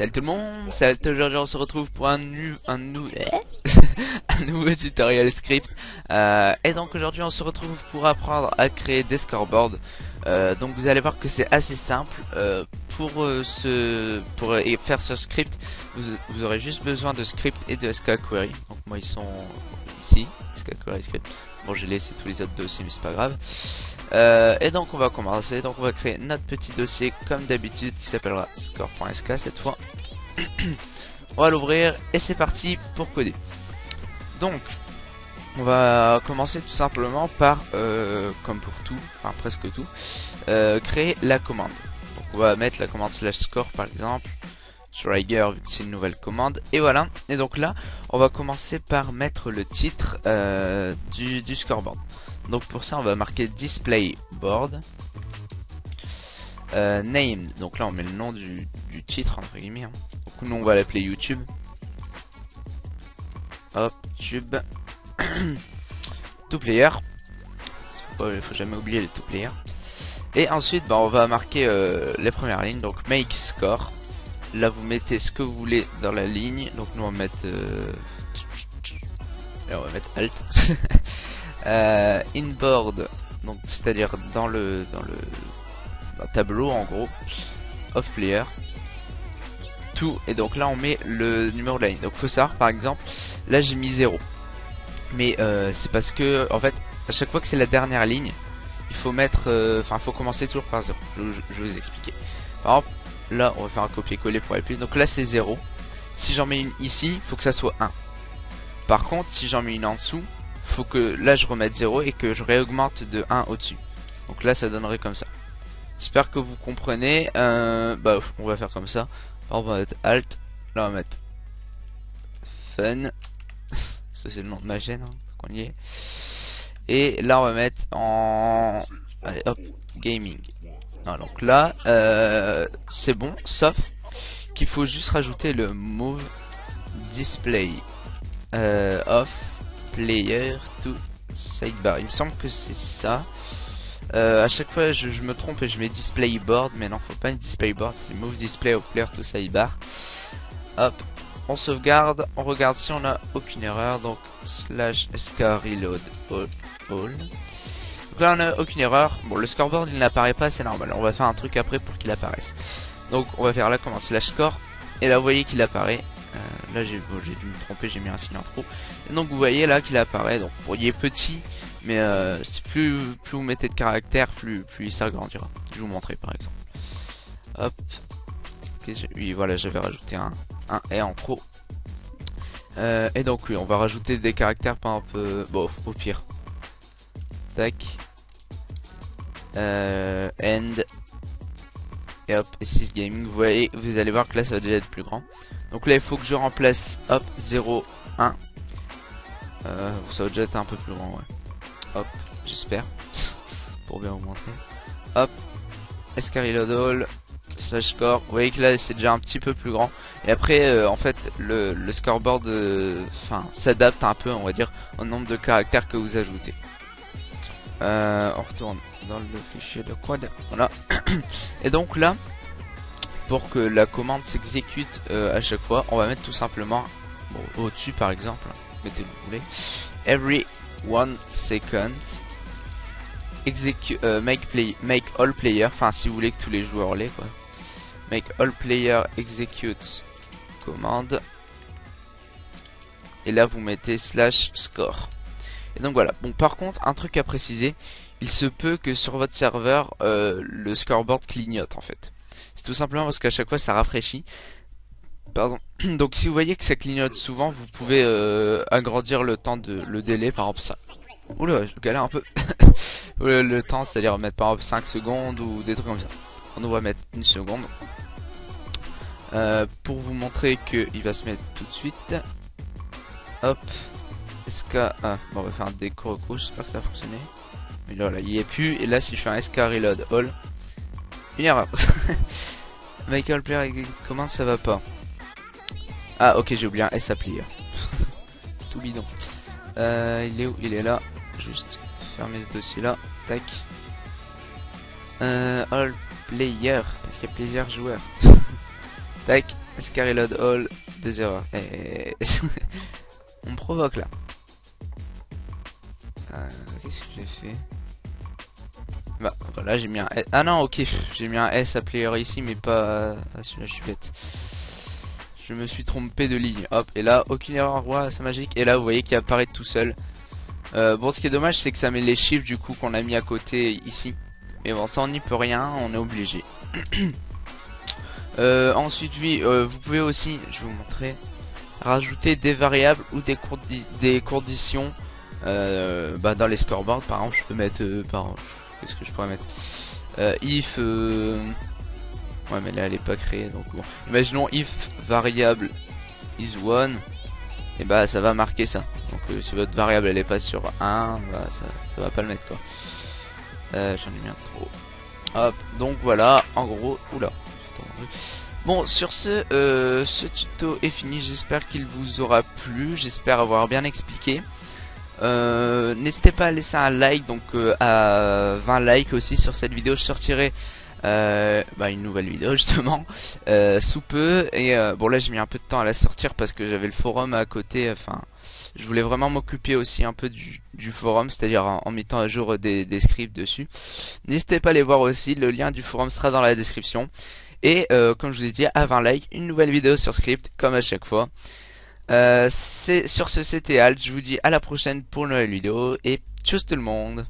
Salut tout le monde, salut, aujourd'hui on se retrouve pour un nouveau tutoriel script. Et donc aujourd'hui on se retrouve pour apprendre à créer des scoreboards. Donc vous allez voir que c'est assez simple. Pour faire ce script, vous aurez juste besoin de script et de SQL-query. Donc moi ils sont ici, SQL-query script. Bon j'ai laissé tous les autres dossiers mais c'est pas grave. Et donc on va commencer, donc on va créer notre petit dossier comme d'habitude qui s'appellera score.sk cette fois. On va l'ouvrir et c'est parti pour coder. Donc on va commencer tout simplement par, comme pour tout, enfin presque tout, créer la commande. Donc on va mettre la commande /score par exemple, Trigger vu que c'est une nouvelle commande, et voilà. Et donc là on va commencer par mettre le titre du scoreboard. Donc pour ça on va marquer display board name, donc là on met le nom du titre entre guillemets, hein. Donc nous on va l'appeler YouTube. Hop, tube. To player, il faut jamais oublier les to player. Et ensuite bah, on va marquer les premières lignes, donc make score. Là vous mettez ce que vous voulez dans la ligne, donc nous on va mettre et on va mettre alt. Inboard, donc c'est à dire dans le tableau en gros, of player tout, et donc là on met le numéro de la ligne. Donc faut savoir par exemple là j'ai mis 0, mais c'est parce que en fait à chaque fois que c'est la dernière ligne il faut mettre enfin faut commencer toujours par 0. Je vais vous expliquer. Par exemple là on va faire un copier-coller pour aller plus vite. Donc là c'est 0, si j'en mets une ici il faut que ça soit 1. Par contre si j'en mets une en dessous, faut que là je remette 0 et que je réaugmente de 1 au-dessus. Donc là ça donnerait comme ça. J'espère que vous comprenez. Bah on va faire comme ça. Alors, on va mettre alt, là on va mettre fun. Ça c'est le nom de ma chaîne, hein, qu'on y est. Et là on va mettre en, allez hop, gaming. Alors, donc là c'est bon, sauf qu'il faut juste rajouter le move display of player to sidebar. Il me semble que c'est ça. À chaque fois je me trompe et je mets display board, mais non, faut pas une display board, c'est move display of player to sidebar. Hop, on sauvegarde, on regarde si on a aucune erreur, donc /sk reload all. Donc là on a aucune erreur. Bon, le scoreboard il n'apparaît pas, c'est normal, on va faire un truc après pour qu'il apparaisse. Donc on va faire là comment /score, et là vous voyez qu'il apparaît. Là j'ai dû me tromper, j'ai mis un signe en trop. Et donc vous voyez là qu'il apparaît, donc bon, il est petit, mais c'est plus vous mettez de caractères, plus il s'agrandira. Je vais vous montrer par exemple. Hop. Okay, oui voilà, j'avais rajouté un et en trop. Et donc oui, on va rajouter des caractères par un peu. Bon, au pire. Tac. End. Et hop, et 6 gaming. Vous voyez, vous allez voir que là ça va déjà être plus grand. Donc là il faut que je remplace hop 0, 1. Ça va déjà être un peu plus grand, ouais. Hop, j'espère, pour bien vous montrer. Hop, /score reload all /score. Vous voyez que là c'est déjà un petit peu plus grand. Et après en fait le scoreboard s'adapte un peu, on va dire, au nombre de caractères que vous ajoutez. On retourne dans le fichier de code, voilà. Et donc là, pour que la commande s'exécute à chaque fois, on va mettre tout simplement, bon, au-dessus par exemple, mettez le vous voulez, every 1 second execute make all player, enfin si vous voulez que tous les joueurs l'aient quoi, make all player execute commande, et là vous mettez /score. Et donc voilà. Bon, par contre un truc à préciser, il se peut que sur votre serveur le scoreboard clignote en fait. C'est tout simplement parce qu'à chaque fois ça rafraîchit. Pardon. Donc si vous voyez que ça clignote souvent, vous pouvez agrandir le temps de le délai, par exemple ça. Oula, je galère un peu. le temps, c'est-à-dire mettre par exemple 5 secondes ou des trucs comme ça. On va mettre 1 seconde. Pour vous montrer qu'il va se mettre tout de suite. Hop. Bon, on va faire un déco, j'espère que ça a fonctionné. Mais là, il y est plus. Et là, si je fais un /score reload all, une erreur. Michael Player, comment ça va pas? Ah ok, j'ai oublié un S player. Tout bidon. Il est où? Il est là. Juste fermer ce dossier là. Tac. All player, parce qu'il y a plusieurs joueurs. Tac. Scary load all, 2 erreurs. On me provoque là. Qu'est-ce que j'ai fait? Bah voilà, j'ai mis un S. Ah non, ok, j'ai mis un S à player ici, mais pas à celui-là, je suis bête. Je me suis trompé de ligne. Hop, et là, aucune erreur, roi, c'est magique. Et là, vous voyez qu'il apparaît tout seul. Bon, ce qui est dommage, c'est que ça met les chiffres du coup qu'on a mis à côté ici. Mais bon, ça on n'y peut rien, on est obligé. Ensuite, oui, vous pouvez aussi, je vais vous montrer, rajouter des variables ou des conditions dans les scoreboards. Par exemple, je peux mettre, qu'est-ce que je pourrais mettre, if, ouais, mais là elle est pas créée, donc bon. Imaginons if variable is 1, et bah ça va marquer ça. Donc si votre variable elle est pas sur 1, bah, ça va pas le mettre quoi. J'en ai mis un trop. Hop, donc voilà, en gros, oula. Bon, sur ce tuto est fini, j'espère qu'il vous aura plu, j'espère avoir bien expliqué. N'hésitez pas à laisser un like, donc à 20 likes aussi sur cette vidéo, je sortirai une nouvelle vidéo justement sous peu. Et bon, là j'ai mis un peu de temps à la sortir parce que j'avais le forum à côté, enfin je voulais vraiment m'occuper aussi un peu du forum, c'est-à-dire en mettant à jour des scripts dessus. N'hésitez pas à les voir aussi, le lien du forum sera dans la description. Et comme je vous ai dit, à 20 likes, une nouvelle vidéo sur script comme à chaque fois. Sur ce, c'était Alt, je vous dis à la prochaine pour une nouvelle vidéo et tchuss tout le monde.